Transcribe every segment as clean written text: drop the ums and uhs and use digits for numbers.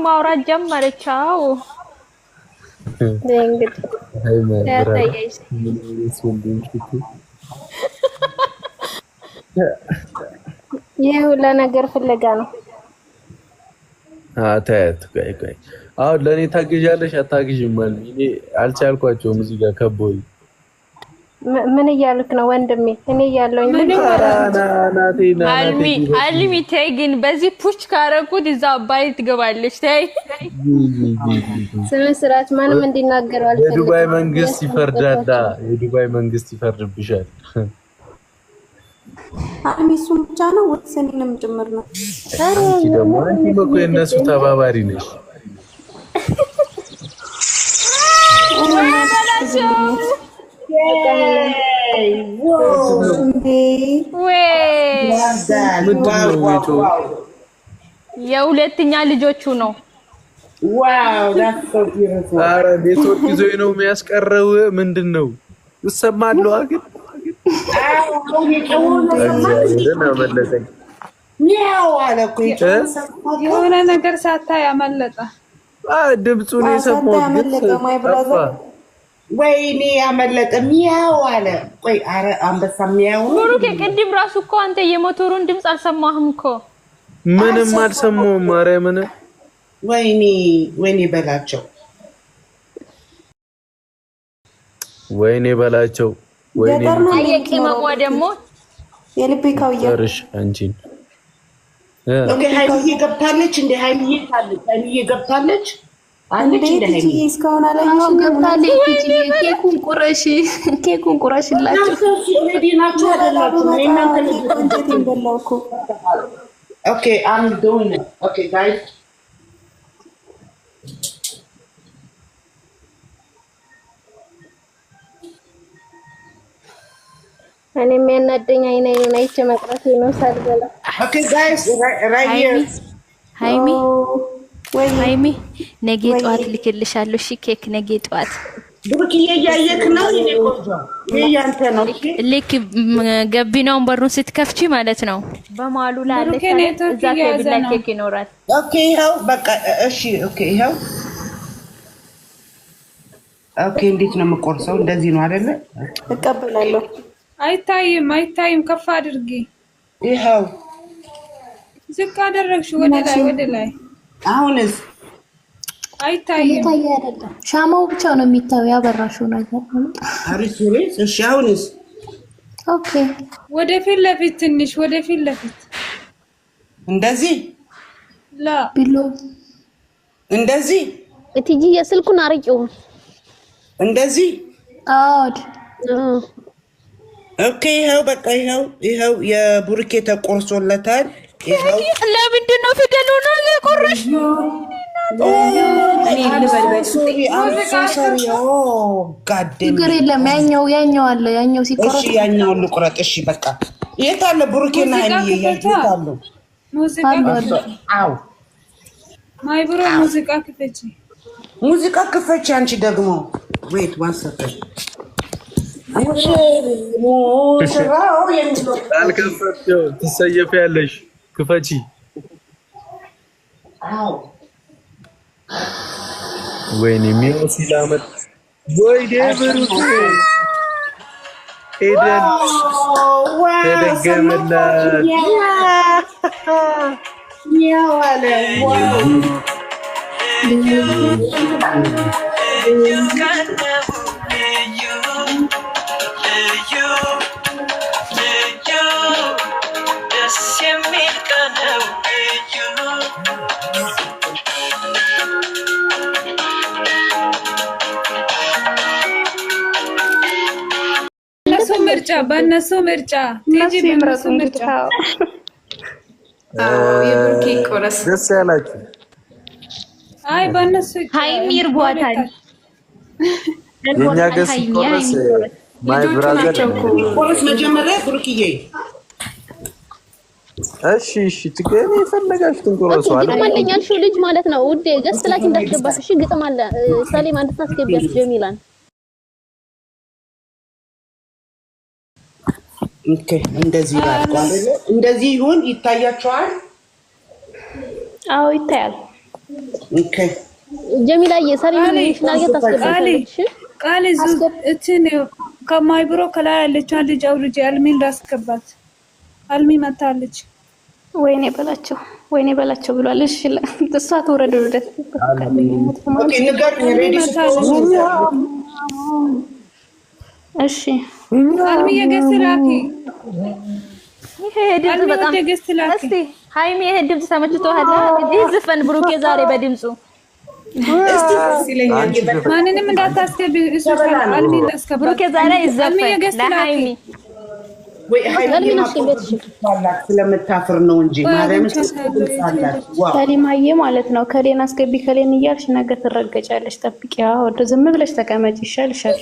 ማውራት ጀመረች። አዎ እንግዲህ ያታየሽ ይሄ ሁላ ነገር ፍለጋ ነው። ታያት ቆይ አሁን ለኔ ታግዣለሽ አታግዥም ማለት እኔ አልቻልኳቸውም። እዚህ ጋር ከቦይ ምን እያልክ ነው ወንድሜ? እኔ እያለሁኝ ምን አልሚ ተይ ግን በዚህ ፑሽ ካረኩት እዛ አባይ ትገባለች። ተይ ስነ ስርዓት ማንም እንዲናገረው አልፈልግም። የዱባይ መንግስት ይፈርዳዳ። የዱባይ መንግስት ይፈርድብሻል። አሚሱም ብቻ ነው ወይስ እኔንም ጭምር ነው? አንቺ ደግሞ አንቺ እኮ የእነሱ ተባባሪ ነሽ። የሁለተኛ ልጆቹ ነው። ኧረ ኔትወርክ ይዞኝ ነው የሚያስቀረው። ምንድን ነው እሰማለሁ ግን የሆነ ነገር ሳታይ አመለጠ። ድምፁን የሰማሁት ወይኔ ያመለጠ ሚያው አለ። ቆይ አረ አንበሳ ሚያው ብሩክ ቅድም ራሱ እኮ አንተ የሞተሩን ድምፅ አልሰማህም እኮ? ምንም አልሰማሁም። ማርያምን ወይኔ በላቸው ወይኔ በላቸው ወይኔ አየቅመሟ ደግሞ የልቤ ካውያ እርሽ አንቺን ኦኬ ሃይሚዬ ገብታለች እንደ ሃይሚዬ ታለች። ሃይሚዬ ገብታለች አንቺ እንደ ሃይሚዬ እስካሁን አላየሽም? ገብታለች። ኬኩን ቁረሽላችሁ ኦሬዲ ናችሁ አይደላችሁ? እናንተ ልጅ በላውኮ ኦኬ አም ዶይንግ ኦኬ ጋይስ እኔ የሚያናደኝ አይኔን አይቼ መቅረቴ ነው ሳልበላ። ኦኬ ጋይስ ራይት ሂር ሃይሚ ነገ ጠዋት ልክልሻለሁ። እሺ ኬክ ነገ ጠዋት ብሩክዬ እያየክ ነው። እኔ ቆንጆ ይሄ ያንተ ነው። ልክ ገቢናውን በሩን ስትከፍቺ ማለት ነው በማሉ ላይ እዛ ቴብል ላይ ኬክ ይኖራል። ኦኬ ይኸው በቃ እሺ ኦኬ ይኸው ኦኬ እንዴት ነው የምቆርሰው? እንደዚህ ነው አይደለ? እቀበላለሁ። አይታይም ከፍ አድርጊ። ይኸው ዝቅ አደረግሽ ወደ ላይ አሁንስ አይታይም። አይደለም ሻማው ብቻ ነው የሚታየው። ያበራሽው ነገር አሪፍ ነው። እሺ አሁንስ ኦኬ ወደፊት ለፊት ትንሽ ወደፊት ለፊት እንደዚህ ላ ቢሎ እንደዚህ እትጂ የስልኩን አርቂው እንደዚህ አውድ ኦኬ ይኸው በቃ ይኸው የቡርኬ ተቆርሶለታል። ይኸው ለምንድን ነው ፊደሉ ነው የቆረሽ? ችግር የለም። ያኛው አለ። ያኛው ሲቆረጥ እሺ ያኛውን ልቁረጥ። እሺ በቃ የት አለ ቡርኬና ሃይሚዬ? የት አሉ? አው ማይ ብሮ ሙዚቃ ክፈች። አንቺ ደግሞ ዌት ዋን ሰከንድ ሙሽራው የሚለው አልከፈትሽው ትሰየፊያለሽ። ክፈቺ። አው ወይኔ ሚው ሲላመጥ ወይ ደብሩት ኤደን ተደገመላት። ያው አለ ዋው በእነሱ ምርጫ ቲጂ በእነሱ ምርጫ የብሩኬ ቆረስ ደስ ያላችሁ። አይ በእነሱ ሃይሚ ይርቧታል። የኛ ገስ ቆረስ ማይ ብራዘር ቆረስ መጀመሪያ ብሩክዬ እሺ ትገኝ የፈለጋችሁትን ቆረሱ አለ። ግጥም አለኝ ያልሽው ልጅ ማለት ነው ውዴ። ገስት ላይ እንዳትገባሽ እሺ። ግጥም አለ ሰሊም አንድ ታስገቢያት ጀሚላን ኦኬ እንደዚህ ባርቋል። እንደዚህ ይሁን። ይታያችኋል? አዎ ይታያል። ኦኬ ጀሚላዬ ሰሊም ይሽናል ታስገባለች ቃል እቺን ከማይብሮ ከላይ ያለች ልጅ አውርጄ አልሚን ላስገባት አልሚ መታለች ወይኔ በላቸው ብሏል እሺ እሷ ተወረደ ወደ ኦኬ ንገር ሬዲ እሺ አልሚ የገስላኪ ይሄ ድምጽ በጣም እስቲ ሃይሚ ይሄ ድምጽ ተመችቶሃል እንዴ ዝፈን ብሩኬ ዛሬ በድምጹ እስቲ ሲለኛል ማንንም እንዳታስገቢ እሱ አልሚ እንዳስገባ ብሩኬ ዛሬ ይዘፈን ለሃይሚ ወይ ሃይሚ ስለምታፍር ነው እንጂ ማርያም ሰሊማዬ ማለት ነው ከሌን አስገቢ ከሌን እያልሽ ነገ ትረገጫለሽ ጠብቂ ወደ ዝም ብለሽ ተቀመጭ ይሻልሻል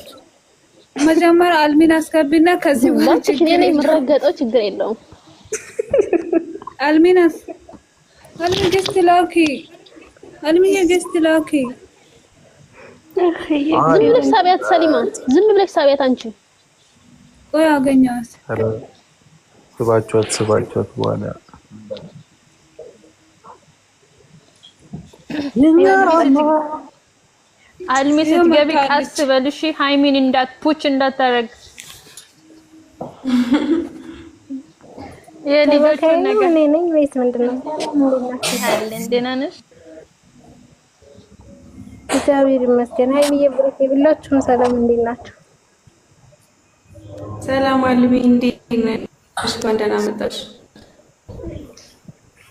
መጀመሪያ አልሚን አስገቢና ከዚህ በኋላ እኔ ነኝ የምረገጠው ችግር የለውም አልሚናስ አልሚ ገስት ላኪ አልሚ የገስት ላኪ ዝም ብለሽ ሳቢያት ሰሊማ ዝም ብለሽ ሳቢያት አንቺ ወይ አገኛት ስባቸዋት በኋላ አልሚ ስትገቢ ቀስ በልሽ ሃይሚን እንዳትፑች እንዳታረግ የልጆቹ ነገር እኔ ነኝ ወይስ ምንድነው? ደህና ነሽ? እግዚአብሔር ይመስገን። ሃይሚዬ ብሩኬ ሁላችሁም ሰላም እንዴት ናችሁ? ሰላም አልሚ እንዴት ነሽ? እንኳን ደህና መጣሽ።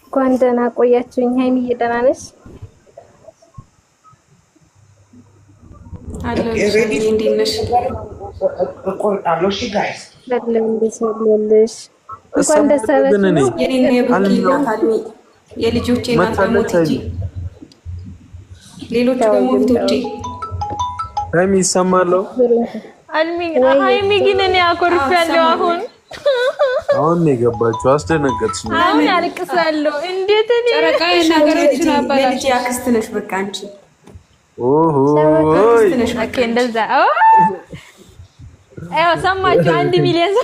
እንኳን ደህና ቆያችሁኝ። ሃይሚዬ ደህና ነሽ? ሬዲ እንዴት ነሽ? እቆርጣለሁ እሺ ጋይስ ለምንድነሽ? እንኳን ደስ አላችሁ። የኔና የብሩኬ አልሚ የልጆቼ እናት ሞት እንጂ ሌሎች ደግሞ ቶቼ ሃይሚ ይሰማለው ሃይሚ ግን እኔ አኮርፋለሁ አሁን ነው የገባችሁ አስደነገጥሽ አሁን አልቅሳለሁ እንዴት እኔ ጨረቃ የናገሮችን አባላሽ ልጅ አክስት ነሽ በቃ አንቺ ኦሆ ኦኬ እንደዛ አዎ ሰማችሁ 1 ሚሊዮን